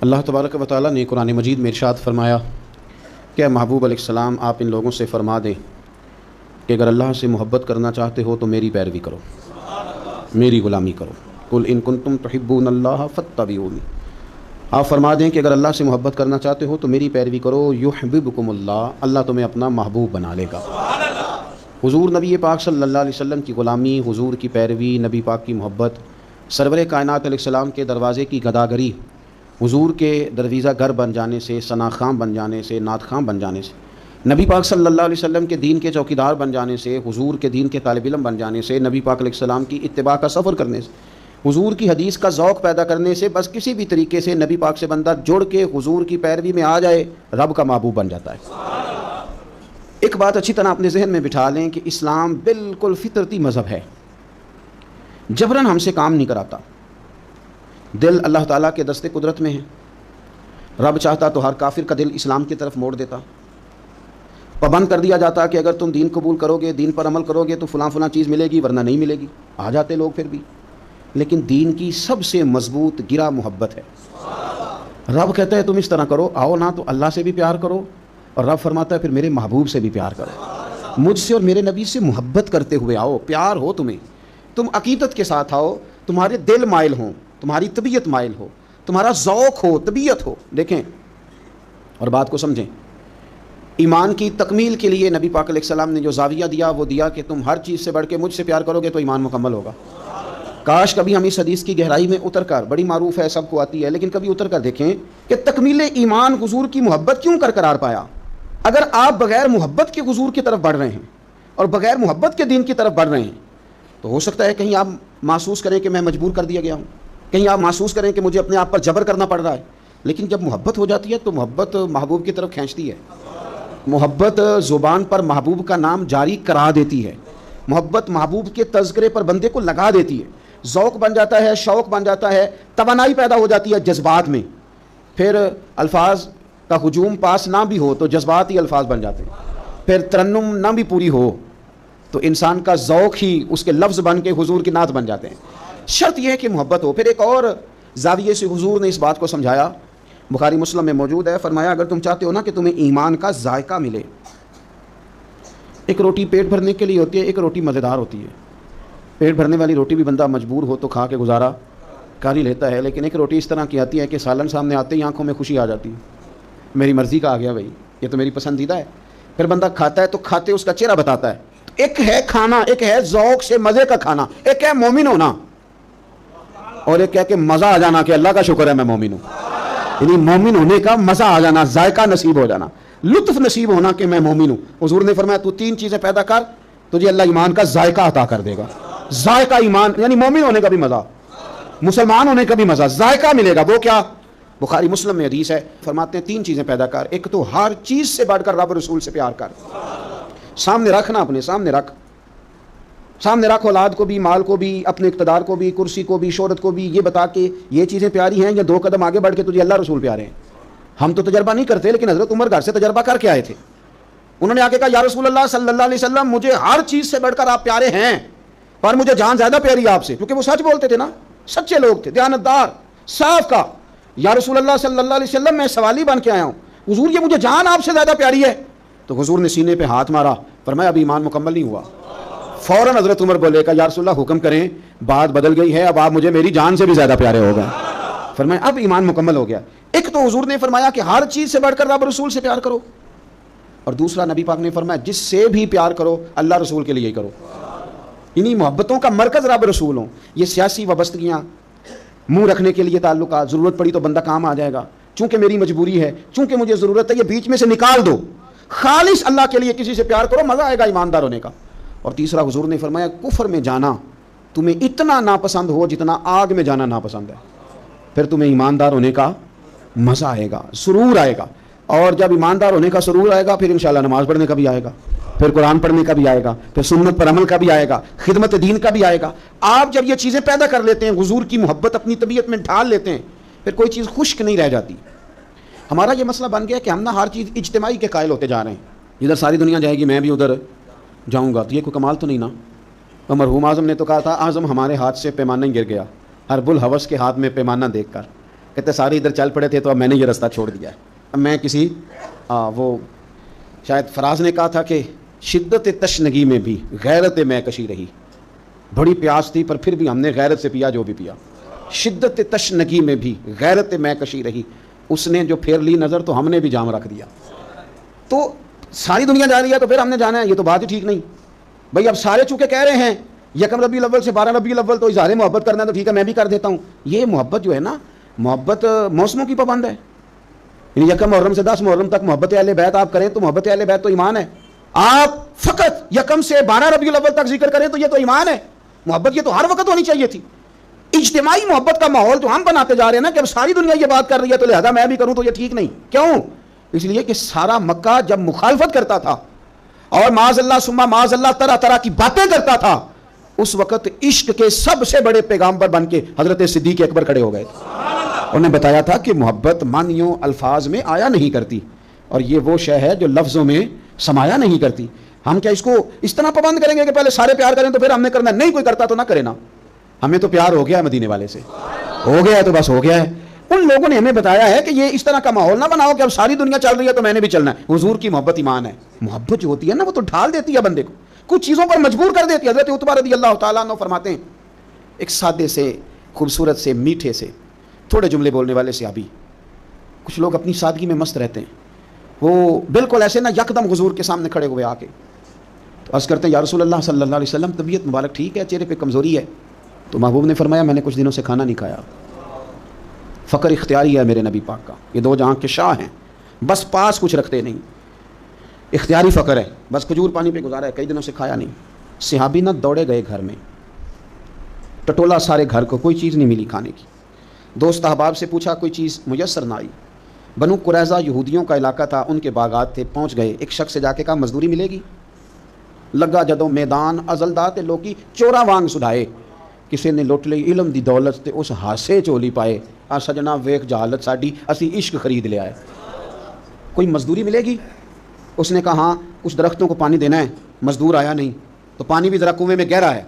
اللہ تبارک و تعالیٰ نے قرآن مجید میں ارشاد فرمایا کہ اے محبوب علیہ السلام آپ ان لوگوں سے فرما دیں کہ اگر اللہ سے محبت کرنا چاہتے ہو تو میری پیروی کرو، میری غلامی کرو۔ قل ان کنتم تحبون اللہ فاتبعونی، آپ فرما دیں کہ اگر اللہ سے محبت کرنا چاہتے ہو تو میری پیروی کرو، یحببکم اللہ، اللہ تمہیں اپنا محبوب بنا لے گا۔ حضور نبی پاک صلی اللہ علیہ وسلم کی غلامی، حضور کی پیروی، نبی پاک کی محبت، سرور کائنات علیہ السلام کے دروازے کی گداگری، حضور کے درویزہ گر بن جانے سے، ثنا خاں بن جانے سے، نعت خاں بن جانے سے، نبی پاک صلی اللہ علیہ وسلم کے دین کے چوکیدار بن جانے سے، حضور کے دین کے طالب علم بن جانے سے، نبی پاک علیہ السلام کی اتباع کا سفر کرنے سے، حضور کی حدیث کا ذوق پیدا کرنے سے، بس کسی بھی طریقے سے نبی پاک سے بندہ جڑ کے حضور کی پیروی میں آ جائے، رب کا محبوب بن جاتا ہے۔ ایک بات اچھی طرح اپنے ذہن میں بٹھا لیں کہ اسلام بالکل فطرتی مذہب ہے، جبراً ہم سے کام نہیں کراتا۔ دل اللہ تعالیٰ کے دست قدرت میں ہے، رب چاہتا تو ہر کافر کا دل اسلام کی طرف موڑ دیتا، پابند کر دیا جاتا کہ اگر تم دین قبول کرو گے، دین پر عمل کرو گے تو فلاں فلاں چیز ملے گی، ورنہ نہیں ملے گی۔ آ جاتے لوگ پھر بھی، لیکن دین کی سب سے مضبوط گرہ محبت ہے۔ رب کہتا ہے تم اس طرح کرو، آؤ نا تو اللہ سے بھی پیار کرو، اور رب فرماتا ہے پھر میرے محبوب سے بھی پیار کرو، مجھ سے اور میرے نبی سے محبت کرتے ہوئے آؤ، پیار ہو تمہیں، تم عقیدت کے ساتھ آؤ، تمہارے دل مائل ہوں، تمہاری طبیعت مائل ہو، تمہارا ذوق ہو، طبیعت ہو۔ دیکھیں اور بات کو سمجھیں، ایمان کی تکمیل کے لیے نبی پاک علیہ السلام نے جو زاویہ دیا وہ دیا کہ تم ہر چیز سے بڑھ کے مجھ سے پیار کرو گے تو ایمان مکمل ہوگا۔ کاش کبھی ہم اس حدیث کی گہرائی میں اتر کر، بڑی معروف ہے، سب کو آتی ہے، لیکن کبھی اتر کر دیکھیں کہ تکمیل ایمان حضور کی محبت کیوں قرار پایا۔ اگر آپ بغیر محبت کے حضور کی طرف بڑھ رہے ہیں اور بغیر محبت کے دین کی طرف بڑھ رہے ہیں تو ہو سکتا ہے کہیں آپ محسوس کریں کہ میں مجبور کر دیا گیا ہوں، کہیں آپ محسوس کریں کہ مجھے اپنے آپ پر جبر کرنا پڑ رہا ہے، لیکن جب محبت ہو جاتی ہے تو محبت محبوب کی طرف کھینچتی ہے۔ محبت زبان پر محبوب کا نام جاری کرا دیتی ہے، محبت محبوب کے تذکرے پر بندے کو لگا دیتی ہے، ذوق بن جاتا ہے، شوق بن جاتا ہے، توانائی پیدا ہو جاتی ہے جذبات میں۔ پھر الفاظ کا ہجوم پاس نہ بھی ہو تو جذبات ہی الفاظ بن جاتے ہیں، پھر ترنم نہ بھی پوری ہو تو انسان کا ذوق ہی اس کے لفظ بن کے حضور کی نعت بن جاتے ہیں۔ شرط یہ ہے کہ محبت ہو۔ پھر ایک اور زاویے سے حضور نے اس بات کو سمجھایا، بخاری مسلم میں موجود ہے، فرمایا اگر تم چاہتے ہو نا کہ تمہیں ایمان کا ذائقہ ملے، ایک روٹی پیٹ بھرنے کے لیے ہوتی ہے، ایک روٹی مزیدار ہوتی ہے۔ پیٹ بھرنے والی روٹی بھی بندہ مجبور ہو تو کھا کے گزارا کر ہی لیتا ہے، لیکن ایک روٹی اس طرح کی آتی ہے کہ سالن سامنے آتے ہی آنکھوں میں خوشی آ جاتی ہے، میری مرضی کا آ گیا بھائی، یہ تو میری پسندیدہ ہے۔ پھر بندہ کھاتا ہے تو کھاتے اس کا چہرہ بتاتا ہے۔ ایک ہے کھانا، ایک ہے ذوق سے مزے کا کھانا، ایک ہے مومن ہونا، اور ایک ہے کہ مزہ آ جانا کہ اللہ کا شکر ہے میں مومن ہوں، یعنی مومن ہونے کا مزہ آ جانا، ذائقہ نصیب ہو جانا، لطف نصیب ہونا کہ میں مومن ہوں۔ حضور نے فرمایا تو تین چیزیں پیدا کر، تجھے اللہ ایمان کا ذائقہ عطا کر دے گا۔ ذائقہ ایمان یعنی مومن ہونے کا بھی مزہ، مسلمان ہونے کا بھی مزہ، ذائقہ ملے گا۔ وہ کیا؟ بخاری مسلم میں حدیث ہے، فرماتے ہیں تین چیزیں پیدا کر، ایک تو ہر چیز سے بڑھ کر رب رسول سے پیار کر، سامنے رکھنا، اپنے سامنے رکھ، سامنے رکھ، اولاد کو بھی، مال کو بھی، اپنے اقتدار کو بھی، کرسی کو بھی، شہرت کو بھی، یہ بتا کہ یہ چیزیں پیاری ہیں، یا دو قدم آگے بڑھ کے تجھے اللہ رسول پیارے ہیں۔ ہم تو تجربہ نہیں کرتے، لیکن حضرت عمر گھر سے تجربہ کر کے آئے تھے۔ انہوں نے آگے کہا یا رسول اللہ صلی اللہ علیہ وسلم مجھے ہر چیز سے بڑھ کر آپ پیارے ہیں، پر مجھے جان زیادہ پیاری ہے آپ سے، کیونکہ وہ سچ بولتے تھے نا، سچے لوگ تھے، دیانتدار، صاف کا۔ یا رسول اللہ صلی اللہ علیہ وسلم میں سوالی بن کے آیا ہوں، حضور یہ مجھے جان آپ سے زیادہ پیاری ہے۔ تو حضور نے سینے پہ ہاتھ مارا، فرمایا ابھی ایمان مکمل نہیں ہوا۔ فوراً حضرت عمر بولے کہ یا رسول اللہ حکم کریں، بات بدل گئی ہے، اب آپ مجھے میری جان سے بھی زیادہ پیارے ہو گئے۔ فرمایا اب ایمان مکمل ہو گیا۔ ایک تو حضور نے فرمایا کہ ہر چیز سے بڑھ کر رب رسول سے پیار کرو، اور دوسرا نبی پاک نے فرمایا جس سے بھی پیار کرو اللہ رسول کے لیے ہی کرو، انہی محبتوں کا مرکز رب رسول ہوں۔ یہ سیاسی وابستگیاں، منہ رکھنے کے لیے تعلقات، ضرورت پڑی تو بندہ کام آ جائے گا، چونکہ میری مجبوری ہے، چونکہ مجھے ضرورت ہے، یہ بیچ میں سے نکال دو، خالص اللہ کے لیے کسی سے پیار کرو، مزہ آئے گا ایماندار ہونے کا۔ اور تیسرا حضور نے فرمایا کفر میں جانا تمہیں اتنا ناپسند ہو جتنا آگ میں جانا ناپسند ہے، پھر تمہیں ایماندار ہونے کا مزہ آئے گا، سرور آئے گا، اور جب ایماندار ہونے کا سرور آئے گا پھر انشاءاللہ نماز پڑھنے کا بھی آئے گا، پھر قرآن پڑھنے کا بھی آئے گا، پھر سنت پر عمل کا بھی آئے گا، خدمت دین کا بھی آئے گا۔ آپ جب یہ چیزیں پیدا کر لیتے ہیں، حضور کی محبت اپنی طبیعت میں ڈھال لیتے ہیں، پھر کوئی چیز خشک نہیں رہ جاتی۔ ہمارا یہ مسئلہ بن گیا کہ ہم ہر چیز اجتماعی کے قائل ہوتے جا رہے ہیں، ادھر ساری دنیا جائے گی میں بھی ادھر جاؤں گا، تو یہ کوئی کمال تو نہیں نا۔ مرحوم اعظم نے تو کہا تھا اعظم ہمارے ہاتھ سے پیمانہ گر گیا، ہر بل ہوس کے ہاتھ میں پیمانہ دیکھ کر، کہتے سارے ادھر چل پڑے تھے تو اب میں نے یہ رستہ چھوڑ دیا ہے. اب میں کسی وہ شاید فراز نے کہا تھا کہ شدت تشنگی میں بھی غیرت میں کشی رہی. بڑی پیاس تھی پر پھر بھی ہم نے غیرت سے پیا جو بھی پیا. شدت تشنگی میں بھی غیرت میں کشی رہی. اس نے جو پھیر لی نظر تو ہم نے بھی جام رکھ دیا. تو ساری دنیا جا رہی ہے تو پھر ہم نے جانا ہے, یہ تو بات ہی ٹھیک نہیں بھائی. اب سارے چونکہ کہہ رہے ہیں یکم ربیع الاول سے 12 ربیع الاول تو اظہار محبت کرنا ہے تو ٹھیک ہے میں بھی کر دیتا ہوں. یہ محبت جو ہے نا, محبت موسموں کی پابند ہے. یعنی یکم محرم سے 10 محرم تک محبت اہل بیت آپ کریں تو محبت اہل بیت تو ایمان ہے. آپ فقط یکم سے 12 ربیع الاول تک ذکر کریں تو یہ تو ایمان ہے. محبت یہ تو ہر وقت ہونی چاہیے تھی. اجتماعی محبت کا ماحول جو ہم بناتے جا رہے ہیں نا کہ اب ساری دنیا یہ بات کر رہی ہے تو لہذا میں بھی کروں تو یہ ٹھیک نہیں. کیوں؟ اس لیے کہ سارا مکہ جب مخالفت کرتا تھا اور معاذ اللہ ثم معاذ اللہ طرح طرح کی باتیں کرتا تھا, اس وقت عشق کے سب سے بڑے پیغامبر بن کے حضرت صدیق اکبر کھڑے ہو گئے تھے. انہوں نے بتایا تھا کہ محبت معنیوں الفاظ میں آیا نہیں کرتی, اور یہ وہ شے ہے جو لفظوں میں سمایا نہیں کرتی. ہم کیا اس کو اس طرح پابند کریں گے کہ پہلے سارے پیار کریں تو پھر ہم نے کرنا؟ نہیں, کوئی کرتا تو نہ کرے نا. ہمیں تو پیار ہو گیا ہے مدینے والے سے, ہو گیا ہے تو بس ہو گیا ہے. ان لوگوں نے ہمیں بتایا ہے کہ یہ اس طرح کا ماحول نہ بناؤ کہ اب ساری دنیا چل رہی ہے تو میں نے بھی چلنا ہے. حضور کی محبت ایمان ہے. محبت جو ہوتی ہے نا وہ تو ڈھال دیتی ہے بندے کو, کچھ چیزوں پر مجبور کر دیتی ہے. حضرت عتبہ رضی اللہ تعالیٰ عنہ فرماتے ہیں, ایک سادے سے, خوبصورت سے, میٹھے سے, تھوڑے جملے بولنے والے صحابی. کچھ لوگ اپنی سادگی میں مست رہتے ہیں, وہ بالکل ایسے نہ یکدم حضور کے سامنے کھڑے ہوئے آ کے تو عرض کرتے ہیں یا رسول اللہ صلی اللہ علیہ وسلم طبیعت مبارک ٹھیک ہے, چہرے پہ کمزوری ہے. تو محبوب نے فرمایا میں نے کچھ دنوں سے کھانا نہیں کھایا. فقر اختیاری ہے میرے نبی پاک کا, یہ 2 جہاں کے شاہ ہیں, بس پاس کچھ رکھتے نہیں, اختیاری فقر ہے, بس کھجور پانی پہ گزارا ہے, کئی دنوں سے کھایا نہیں. صحابی نہ دوڑے گئے گھر میں, ٹٹولا سارے گھر کو, کوئی چیز نہیں ملی کھانے کی. دوست احباب سے پوچھا, کوئی چیز میسر نہ آئی. بنو قریظہ یہودیوں کا علاقہ تھا, ان کے باغات تھے, پہنچ گئے. ایک شخص سے جا کے کہا مزدوری ملے گی. لگا جدوں میدان ازلدات لوکی چورا وانگ سدھائے, کسی نے لٹ لی علم دی دولت تے اس ہاسے چولی پائے. آ سجنا ویخ جہالت ساڈی, اسی عشق خرید لیا ہے. کوئی مزدوری ملے گی؟ اس نے کہا ہاں, کچھ درختوں کو پانی دینا ہے. مزدور آیا نہیں, تو پانی بھی ذرا کنویں میں گہرا ہے,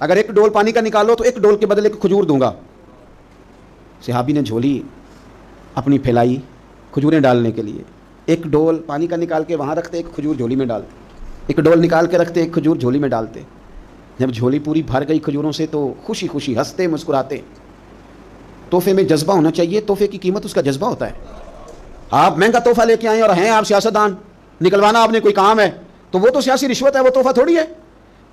اگر 1 ڈول پانی کا نکالو تو 1 ڈول کے بدلے 1 کھجور دوں گا. صحابی نے جھولی اپنی پھیلائی کھجوریں ڈالنے کے لیے. 1 ڈول پانی کا نکال کے وہاں رکھتے, 1 کھجور جھولی میں ڈالتے, 1 ڈول نکال کے رکھتے, 1 کھجور جھولی میں ڈالتے. جب جھولی پوری بھر گئی کھجوروں سے تو خوشی خوشی ہنستے مسکراتے. تحفے میں جذبہ ہونا چاہیے, تحفے کی قیمت اس کا جذبہ ہوتا ہے. آپ مہنگا تحفہ لے کے آئیں اور ہیں آپ سیاستدان, نکلوانا آپ نے کوئی کام ہے تو وہ تو سیاسی رشوت ہے, وہ تحفہ تھوڑی ہے.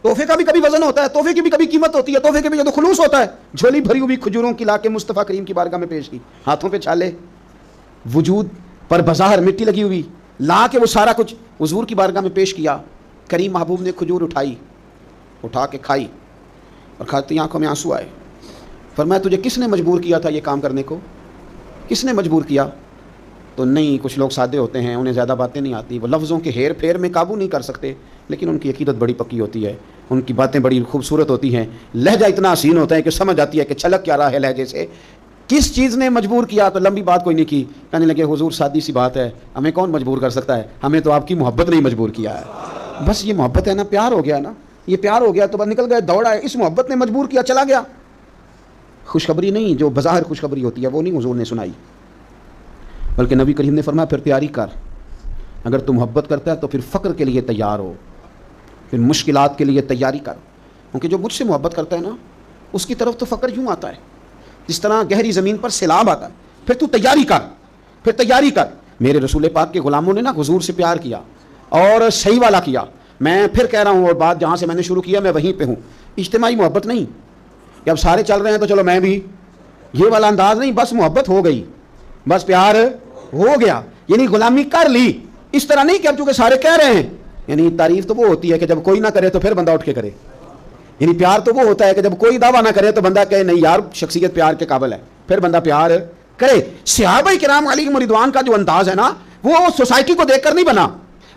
تحفے کا بھی کبھی وزن ہوتا ہے, تحفے کی بھی کبھی قیمت ہوتی ہے, تحفے کے بھی جو خلوص ہوتا ہے. جھولی بھری ہوئی کھجوروں کی لا کے مصطفیٰ کریم کی بارگاہ میں پیش کی, ہاتھوں پہ چھالے, وجود پر بظاہر مٹی لگی ہوئی, لا کے وہ سارا کچھ حضور کی بارگاہ میں پیش کیا. کریم محبوب نے کھجور اٹھا کے کھائی, اور کھاتی آنکھوں میں آنسو آئے. فرمایا تجھے کس نے مجبور کیا تھا یہ کام کرنے کو؟ کس نے مجبور کیا؟ تو نہیں, کچھ لوگ سادے ہوتے ہیں, انہیں زیادہ باتیں نہیں آتی, وہ لفظوں کے ہیر پھیر میں قابو نہیں کر سکتے, لیکن ان کی عقیدت بڑی پکی ہوتی ہے, ان کی باتیں بڑی خوبصورت ہوتی ہیں, لہجہ اتنا حسین ہوتا ہے کہ سمجھ آتی ہے کہ چھلک کیا رہا ہے لہجے سے. کس چیز نے مجبور کیا؟ تو لمبی بات کوئی نہیں کی, کہنے لگے حضور سادی سی بات ہے, ہمیں کون مجبور کر سکتا ہے, ہمیں تو آپ کی محبت نے مجبور کیا ہے. بس یہ محبت ہے نا, پیار ہو گیا نا, یہ پیار ہو گیا تو بس نکل گئے, دوڑا ہے, اس محبت نے مجبور کیا, چلا گیا. خوشخبری نہیں, جو بظاہر خوشخبری ہوتی ہے وہ نہیں حضور نے سنائی, بلکہ نبی کریم نے فرمایا پھر تیاری کر. اگر تو محبت کرتا ہے تو پھر فقر کے لیے تیار ہو, پھر مشکلات کے لیے تیاری کر, کیونکہ جو مجھ سے محبت کرتا ہے نا اس کی طرف تو فقر یوں آتا ہے جس طرح گہری زمین پر سیلاب آتا ہے. پھر تو تیاری کر, پھر تیاری کر. میرے رسول پاک کے غلاموں نے نا حضور سے پیار کیا اور صحیح والا کیا. میں پھر کہہ رہا ہوں, اور بات جہاں سے میں نے شروع کیا میں وہیں پہ ہوں. اجتماعی محبت نہیں کہ اب سارے چل رہے ہیں تو چلو میں بھی, یہ والا انداز نہیں. بس محبت ہو گئی, بس پیار ہو گیا, یعنی غلامی کر لی. اس طرح نہیں کہ اب چونکہ سارے کہہ رہے ہیں, یعنی تعریف تو وہ ہوتی ہے کہ جب کوئی نہ کرے تو پھر بندہ اٹھ کے کرے. یعنی پیار تو وہ ہوتا ہے کہ جب کوئی دعویٰ نہ کرے تو بندہ کہے نہیں یار شخصیت پیار کے قابل ہے, پھر بندہ پیار کرے. صحابہ کرام علیہم رضوان کا جو انداز ہے نا وہ سوسائٹی کو دیکھ کر نہیں بنا,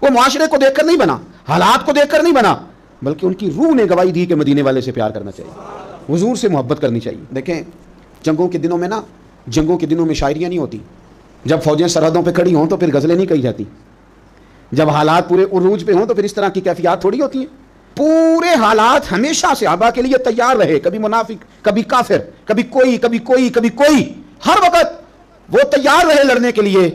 وہ معاشرے کو دیکھ کر نہیں بنا, حالات کو دیکھ کر نہیں بنا, بلکہ ان کی روح نے گواہی دی کہ مدینے والے سے پیار کرنا چاہیے, حضور سے محبت کرنی چاہیے. دیکھیں جنگوں کے دنوں میں نا, جنگوں کے دنوں میں شاعریاں نہیں ہوتی. جب فوجیں سرحدوں پہ کھڑی ہوں تو پھر غزلیں نہیں کہی جاتی. جب حالات پورے عروج پہ ہوں تو پھر اس طرح کی کیفیات تھوڑی ہوتی ہیں. پورے حالات ہمیشہ صحابہ کے لیے تیار رہے, کبھی منافق, کبھی کافر, کبھی کوئی, کبھی کوئی, کبھی کوئی, ہر وقت وہ تیار رہے لڑنے کے لیے،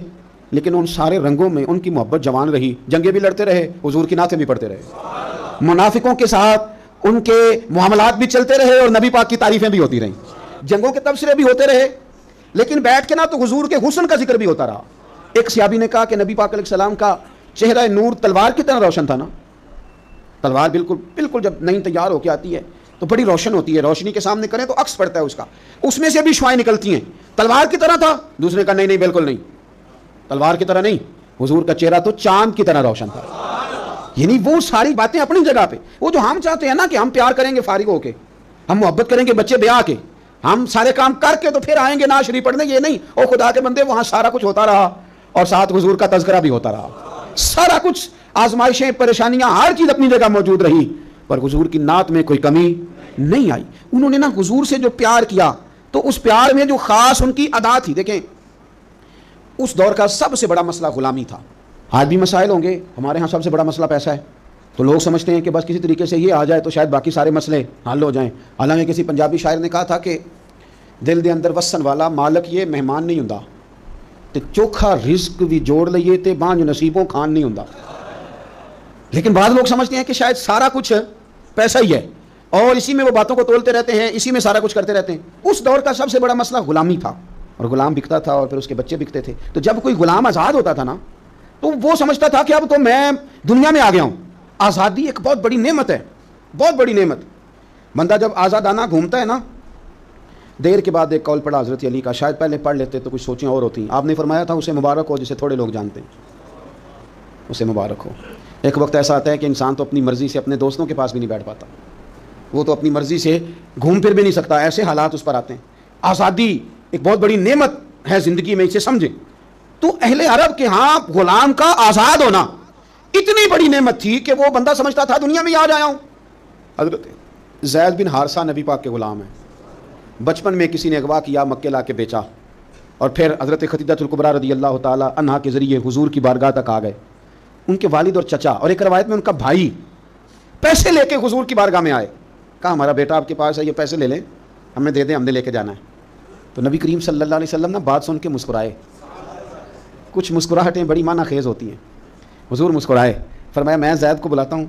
لیکن ان سارے رنگوں میں ان کی محبت جوان رہی، جنگیں بھی لڑتے رہے، حضور کی نعتیں بھی پڑھتے رہے، منافقوں کے ساتھ ان کے معاملات بھی چلتے رہے اور نبی پاک کی تعریفیں بھی ہوتی رہیں، جنگوں کے تبصرے بھی ہوتے رہے، لیکن بیٹھ کے نا تو حضور کے حسن کا ذکر بھی ہوتا رہا۔ ایک صحابی نے کہا کہ نبی پاک علیہ السلام کا چہرہ نور تلوار کی طرح روشن تھا نا، تلوار بالکل جب نئی تیار ہو کے آتی ہے تو بڑی روشن ہوتی ہے، روشنی کے سامنے کریں تو عکس پڑتا ہے اس کا، اس میں سے بھی شعائیں نکلتی ہیں، تلوار کی طرح تھا۔ دوسرے نے کہا نہیں بالکل نہیں، تلوار کی طرح نہیں، حضور کا چہرہ تو چاند کی طرح روشن تھا۔ یعنی وہ ساری باتیں اپنی جگہ پہ، وہ جو ہم چاہتے ہیں نا کہ ہم پیار کریں گے فارغ ہو کے، ہم محبت کریں گے بچے بیاہ کے، ہم سارے کام کر کے تو پھر آئیں گے نعت شریف پڑھنے، یہ نہیں، اور خدا کے بندے وہاں سارا کچھ ہوتا رہا اور ساتھ حضور کا تذکرہ بھی ہوتا رہا، سارا کچھ، آزمائشیں، پریشانیاں، ہر چیز اپنی جگہ موجود رہی، پر حضور کی نعت میں کوئی کمی نہیں آئی۔ انہوں نے نا حضور سے جو پیار کیا تو اس پیار میں جو خاص ان کی ادا تھی، دیکھیں اس دور کا سب سے بڑا مسئلہ غلامی تھا۔ آج بھی مسائل ہوں گے، ہمارے ہاں سب سے بڑا مسئلہ پیسہ ہے، تو لوگ سمجھتے ہیں کہ بس کسی طریقے سے یہ آ جائے تو شاید باقی سارے مسئلے حل ہو جائیں۔ حالانکہ کسی پنجابی شاعر نے کہا تھا کہ دل دے اندر وسن والا مالک یہ مہمان نہیں ہوندا، تے چوکھا رزق بھی جوڑ لئیے تے بانج نصیبوں کھان نہیں ہوندا۔ لیکن بعض لوگ سمجھتے ہیں کہ شاید سارا کچھ پیسہ ہی ہے اور اسی میں وہ باتوں کو تولتے رہتے ہیں، اسی میں سارا کچھ کرتے رہتے ہیں۔ اس دور کا سب سے بڑا مسئلہ غلامی تھا، اور غلام بکتا تھا اور پھر اس کے بچے بکتے تھے۔ تو جب کوئی غلام آزاد ہوتا تھا نا تو وہ سمجھتا تھا کہ اب تو میں دنیا میں آ گیا ہوں۔ آزادی ایک بہت بڑی نعمت ہے، بہت بڑی نعمت۔ بندہ جب آزادانہ گھومتا ہے نا، دیر کے بعد ایک قول پڑھا حضرت علی کا، شاید پہلے پڑھ لیتے تو کچھ سوچیں اور ہوتی۔ آپ نے فرمایا تھا اسے مبارک ہو جسے تھوڑے لوگ جانتے ہیں، اسے مبارک ہو۔ ایک وقت ایسا آتا ہے کہ انسان تو اپنی مرضی سے اپنے دوستوں کے پاس بھی نہیں بیٹھ پاتا، وہ تو اپنی مرضی سے گھوم پھر بھی نہیں سکتا، ایسے حالات اس پر آتے ہیں۔ آزادی ایک بہت بڑی نعمت ہے زندگی میں، اسے سمجھیں۔ تو اہل عرب کے ہاں غلام کا آزاد ہونا اتنی بڑی نعمت تھی کہ وہ بندہ سمجھتا تھا دنیا میں آ جایا ہوں۔ حضرت زید بن حارثہ نبی پاک کے غلام ہیں، بچپن میں کسی نے اغوا کیا، مکے لا کے بیچا، اور پھر حضرت خدیجہ الکبریٰ رضی اللہ تعالی عنہا کے ذریعے حضور کی بارگاہ تک آ گئے۔ ان کے والد اور چچا اور ایک روایت میں ان کا بھائی پیسے لے کے حضور کی بارگاہ میں آئے، کہا ہمارا بیٹا آپ کے پاس ہے، یہ پیسے لے لیں، ہمیں دے دیں، ہم نے لے کے جانا ہے۔ تو نبی کریم صلی اللہ علیہ وسلم نے بات سن کے مسکرائے، کچھ مسکراہٹیں بڑی معنی خیز ہوتی ہیں۔ حضور مسکرائے، فرمایا میں زید کو بلاتا ہوں،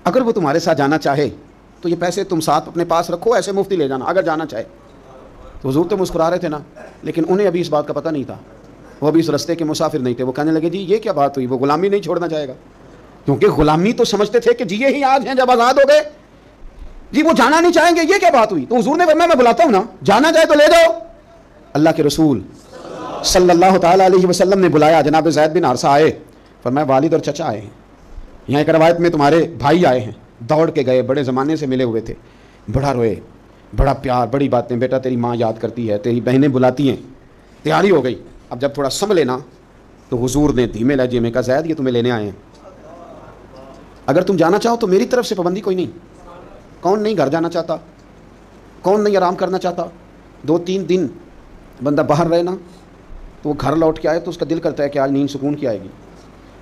اگر وہ تمہارے ساتھ جانا چاہے تو یہ پیسے تم ساتھ اپنے پاس رکھو، ایسے مفتی لے جانا اگر جانا چاہے۔ تو حضور تو مسکرا رہے تھے نا، لیکن انہیں ابھی اس بات کا پتہ نہیں تھا، وہ ابھی اس رستے کے مسافر نہیں تھے۔ وہ کہنے لگے جی یہ کیا بات ہوئی، وہ غلامی نہیں چھوڑنا چاہے گا، کیونکہ غلامی تو سمجھتے تھے کہ جی یہ ہی آج ہیں جب آزاد ہو گئے، جی وہ جانا نہیں چاہیں گے، یہ کیا بات ہوئی۔ تو حضور نے فرمایا میں بلاتا ہوں نا، جانا چاہے تو لے جاؤ۔ اللہ کے رسول صلی اللہ تعالیٰ علیہ وسلم نے بلایا، جناب زید بن حارثہ آئے، فرمایا والد اور چچا آئے ہیں، یہاں ایک روایت میں تمہارے بھائی آئے ہیں، دوڑ کے گئے، بڑے زمانے سے ملے ہوئے تھے، بڑا روئے، بڑا پیار، بڑی باتیں، بیٹا تیری ماں یاد کرتی ہے، تیری بہنیں بلاتی ہیں، تیاری ہو گئی۔ اب جب تھوڑا سنبھلے نا تو حضور نے دھیمے لہجے میں کہا زید یہ تمہیں لینے آئے ہیں، اگر تم جانا چاہو تو میری طرف سے پابندی کوئی نہیں۔ کون نہیں گھر جانا چاہتا، کون نہیں آرام کرنا چاہتا؟ 2-3 دن بندہ باہر رہے نا تو وہ گھر لوٹ کے آئے تو اس کا دل کرتا ہے کہ آج نیند سکون کی آئے گی۔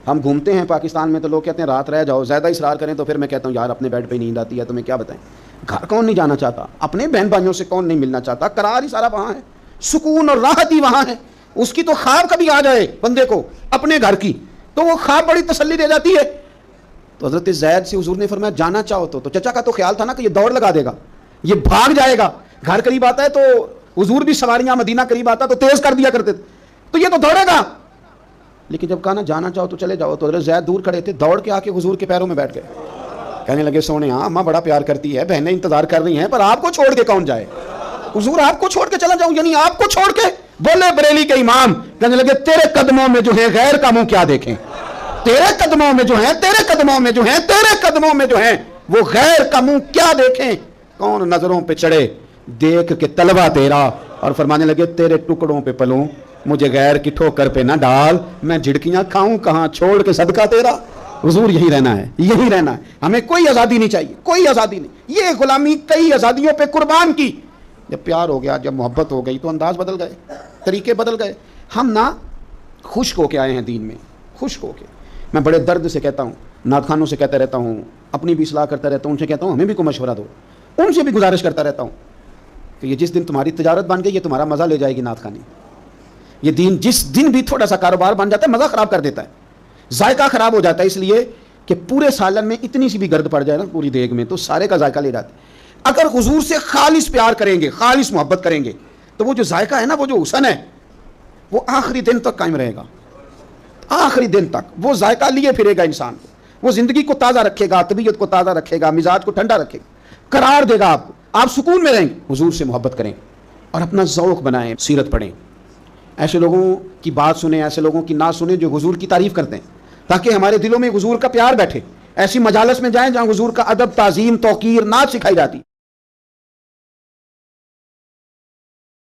ہم گھومتے ہیں پاکستان میں تو لوگ کہتے ہیں رات رہ جاؤ، زیادہ اصرار کریں تو پھر میں کہتا ہوں یار اپنے بیڈ پہ نیند آتی ہے، تمہیں کیا بتائیں۔ گھر کون نہیں جانا چاہتا، اپنے بہن بھائیوں سے کون نہیں ملنا چاہتا، قرار ہی سارا وہاں ہے، سکون اور راحت ہی وہاں ہے۔ اس کی تو خواب کبھی آ جائے بندے کو اپنے گھر کی تو وہ خواب بڑی تسلی دے جاتی ہے۔ تو حضرت زید سے حضور نے فرمایا جانا چاہو تو چچا کا تو خیال تھا نا کہ یہ دوڑ لگا دے گا، یہ بھاگ جائے گا، گھر قریب آتا ہے تو حضور بھی سواریاں مدینہ قریب آتا تو تیز کر دیا کرتے تھے، تو یہ تو دوڑے گا۔ لیکن جب کہا نا جانا چاہو تو چلے جاؤ، تو حضرت زید دور کھڑے تھے، دوڑ کے آ کے حضور کے پیروں میں بیٹھ گئے، کہنے لگے سونے ہاں اماں بڑا پیار کرتی ہے، بہنیں انتظار کر رہی ہیں، پر آپ کو چھوڑ کے کون جائے، حضور آپ کو چھوڑ کے چلا جاؤں، یعنی آپ کو چھوڑ کے۔ بولے بریلی کے امام، کہنے لگے تیرے قدموں میں جو ہے غیر کا منہ کیا دیکھیں، تیرے قدموں میں جو ہیں، تیرے قدموں میں جو ہیں، تیرے قدموں میں جو ہیں وہ غیر کا منہ کیا دیکھیں، کون نظروں پہ چڑھے دیکھ کے طلبہ تیرا، اور فرمانے لگے تیرے ٹکڑوں پہ پلوں، مجھے غیر کی ٹھوکر پہ نہ ڈال، میں جھڑکیاں کھاؤں کہاں چھوڑ کے صدقہ تیرا۔ حضور یہی رہنا ہے، یہی رہنا ہے، ہمیں کوئی آزادی نہیں چاہیے، کوئی آزادی نہیں۔ یہ غلامی کئی آزادیوں پہ قربان کی، جب پیار ہو گیا، جب محبت ہو گئی تو انداز بدل گئے، طریقے بدل گئے۔ ہم نہ خشک ہو کے آئے ہیں دین میں، خشک ہو کے۔ میں بڑے درد سے کہتا ہوں، نعت خوانوں سے کہتا رہتا ہوں، اپنی بھی اصلاح کرتا رہتا ہوں، ان سے کہتا ہوں ہمیں بھی کوئی مشورہ دو، ان سے بھی گزارش کرتا رہتا ہوں کہ یہ جس دن تمہاری تجارت بن گئی یہ تمہارا مزہ لے جائے گی نعت خوانی، یہ دین جس دن بھی تھوڑا سا کاروبار بن جاتا ہے مزہ خراب کر دیتا ہے، ذائقہ خراب ہو جاتا ہے، اس لیے کہ پورے سالن میں اتنی سی بھی گرد پڑ جائے نا پوری دیگ میں تو سارے کا ذائقہ لے جاتے ہیں۔ اگر حضور سے خالص پیار کریں گے، خالص محبت کریں گے تو وہ جو ذائقہ ہے نا، وہ جو حسن ہے، وہ آخری دن تک قائم رہے گا، آخری دن تک وہ ذائقہ لیے پھرے گا انسان کو، وہ زندگی کو تازہ رکھے گا، طبیعت کو تازہ رکھے گا، مزاج کو ٹھنڈا رکھے گا، قرار دے گا آپ کو، آپ سکون میں رہیں گے۔ حضور سے محبت کریں اور اپنا ذوق بنائیں، سیرت پڑھیں، ایسے لوگوں کی بات سنیں، ایسے لوگوں کی نعت سنیں جو حضور کی تعریف کرتے ہیں، تاکہ ہمارے دلوں میں حضور کا پیار بیٹھے۔ ایسی مجالس میں جائیں جہاں حضور کا ادب، تعظیم، توقیر، نعت سکھائی جاتی۔